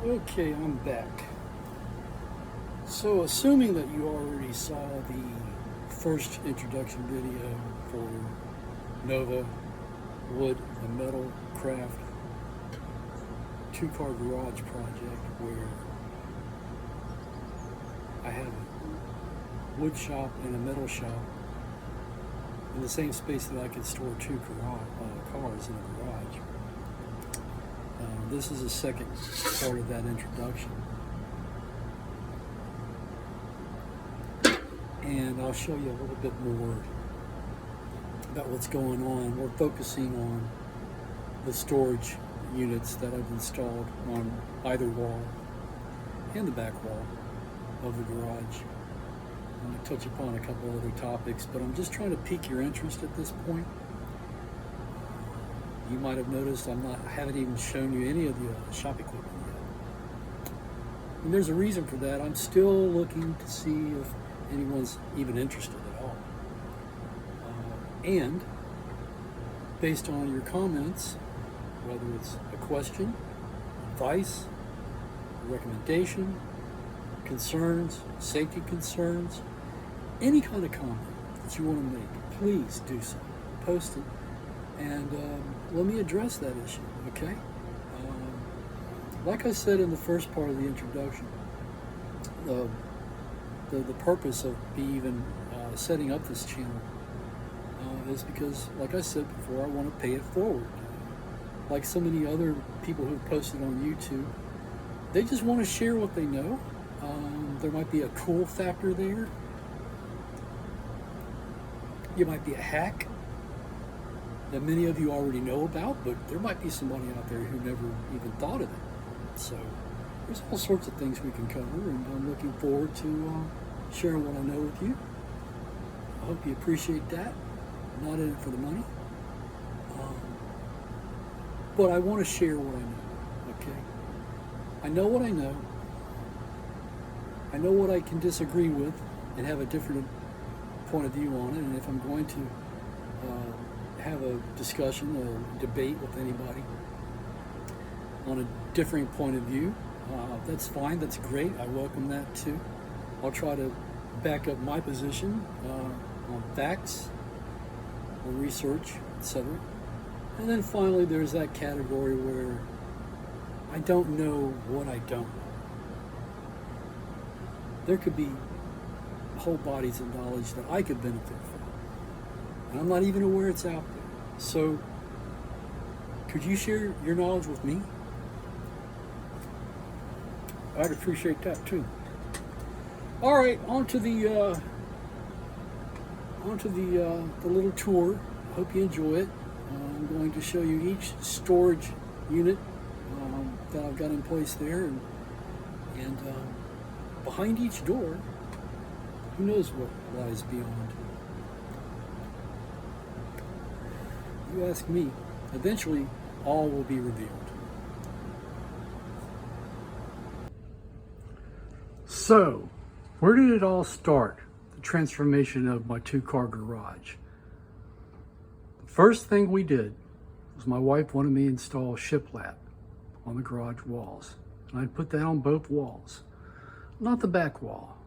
Okay, I'm back. So, assuming that you already saw the first introduction video for Nova Wood and Metal Craft two-car garage project, where I have a wood shop and a metal shop in the same space that I could store two cars in a garage. This is the second part of that introduction. And I'll show you a little bit more about what's going on. We're focusing on the storage units that I've installed on either wall and the back wall of the garage. I'm going to touch upon a couple other topics, but I'm just trying to pique your interest at this point. You might have noticed I haven't even shown you any of the shop equipment yet. And there's a reason for that. I'm still looking to see if anyone's even interested at all. And based on your comments, whether it's a question, advice, a recommendation, concerns, safety concerns, any kind of comment that you want to make, please do so. Post it, and let me address that issue, okay? Like I said in the first part of the introduction, the purpose of me even setting up this channel is because, like I said before, I want to pay it forward. Like so many other people who've posted on YouTube, they just want to share what they know. There might be a cool factor there. It might be a hack that many of you already know about, but there might be somebody out there who never even thought of it. So there's all sorts of things we can cover, and I'm looking forward to sharing what I know with you. I hope you appreciate that. I'm not in it for the money, but I want to share what I know, okay? I know what I know. I know what I can disagree with and have a different point of view on it, and if I'm going to have a discussion or debate with anybody on a differing point of view, that's fine, that's great, I welcome that too. I'll try to back up my position on facts, or research, etc. And then finally there's that category where I don't know what I don't know. There could be whole bodies of knowledge that I could benefit from, and I'm not even aware it's out there. So could you share your knowledge with me? I'd appreciate that too. All right, on to the little tour. I hope you enjoy it. I'm going to show you each storage unit that I've got in place there, and behind each door, who knows what lies beyond. You ask me, eventually all will be revealed. So, where did it all start? The transformation of my two-car garage. The first thing we did was my wife wanted me to install shiplap on the garage walls. And I put that on both walls. Not the back wall,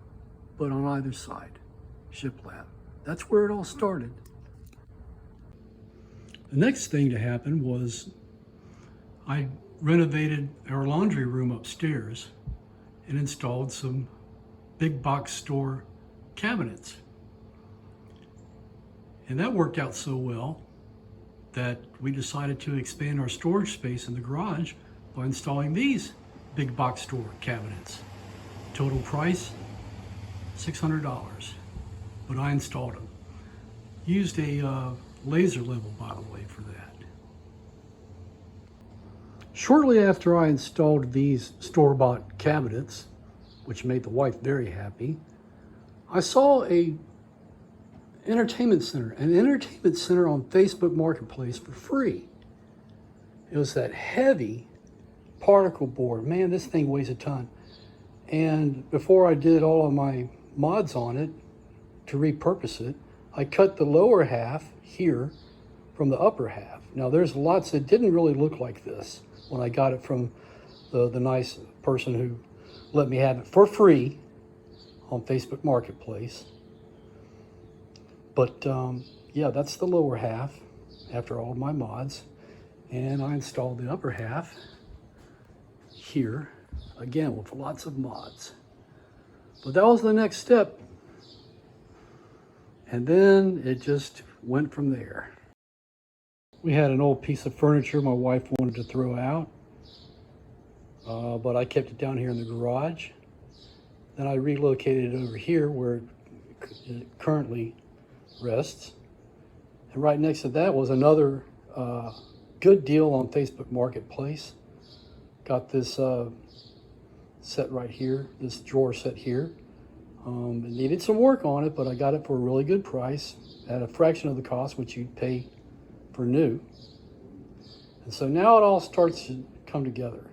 but on either side, shiplap. That's where it all started. The next thing to happen was I renovated our laundry room upstairs and installed some big box store cabinets. And that worked out so well that we decided to expand our storage space in the garage by installing these big box store cabinets. Total price, $600, but I installed them. Used a laser level, by the way, for that. Shortly after I installed these store-bought cabinets, which made the wife very happy, I saw an entertainment center on Facebook Marketplace for free. It was that heavy particle board. Man, this thing weighs a ton. And before I did all of my mods on it to repurpose it, I cut the lower half here from the upper half. Now there's lots that didn't really look like this when I got it from the nice person who let me have it for free on Facebook Marketplace. But yeah, that's the lower half after all my mods. And I installed the upper half here, again with lots of mods. But that was the next step. And then it just went from there. We had an old piece of furniture my wife wanted to throw out, but I kept it down here in the garage. Then I relocated it over here where it currently rests. And right next to that was another good deal on Facebook Marketplace. Got this set right here, this drawer set here. It needed some work on it, but I got it for a really good price at a fraction of the cost which you'd pay for new. And so now it all starts to come together.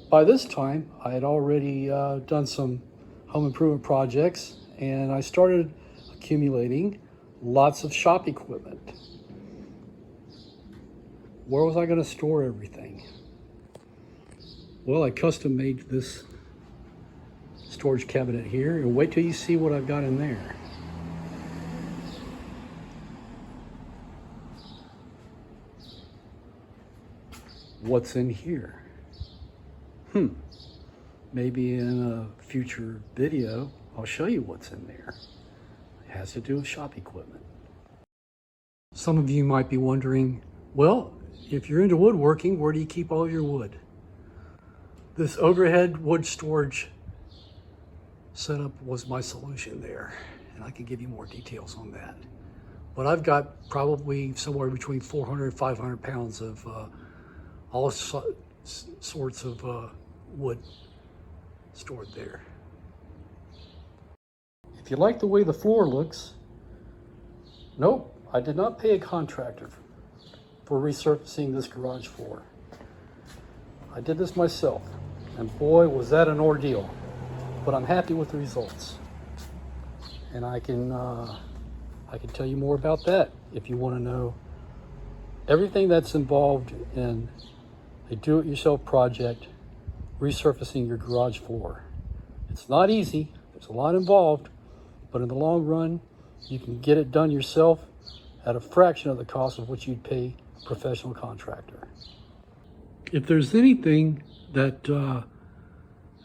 By this time, I had already done some home improvement projects, and I started accumulating lots of shop equipment. Where was I going to store everything? Well, I custom made this storage cabinet here, and wait till you see what I've got in there. What's in here? Maybe in a future video, I'll show you what's in there. It has to do with shop equipment. Some of you might be wondering, well, if you're into woodworking, where do you keep all your wood? This overhead wood storage setup was my solution there, and I can give you more details on that. But I've got probably somewhere between 400 and 500 pounds of all sorts of wood stored there. If you like the way the floor looks, nope, I did not pay a contractor for resurfacing this garage floor. I did this myself, and boy, was that an ordeal. But I'm happy with the results, and I can tell you more about that if you want to know everything that's involved in a do-it-yourself project, resurfacing your garage floor. It's not easy, there's a lot involved, but in the long run, you can get it done yourself at a fraction of the cost of what you'd pay a professional contractor. If there's anything that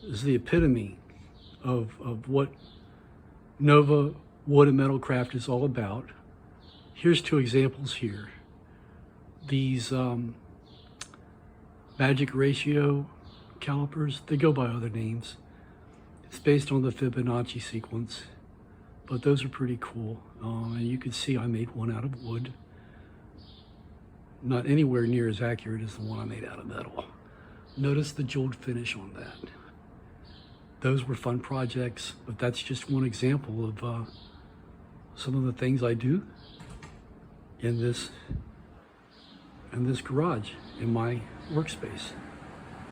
is the epitome of what Nova Wood and Metal Craft is all about, here's two examples here. These magic ratio calipers, they go by other names. It's based on the Fibonacci sequence, but those are pretty cool. And you can see I made one out of wood. Not anywhere near as accurate as the one I made out of metal. Notice the jeweled finish on that. Those were fun projects, but that's just one example of some of the things I do in this garage, in my workspace.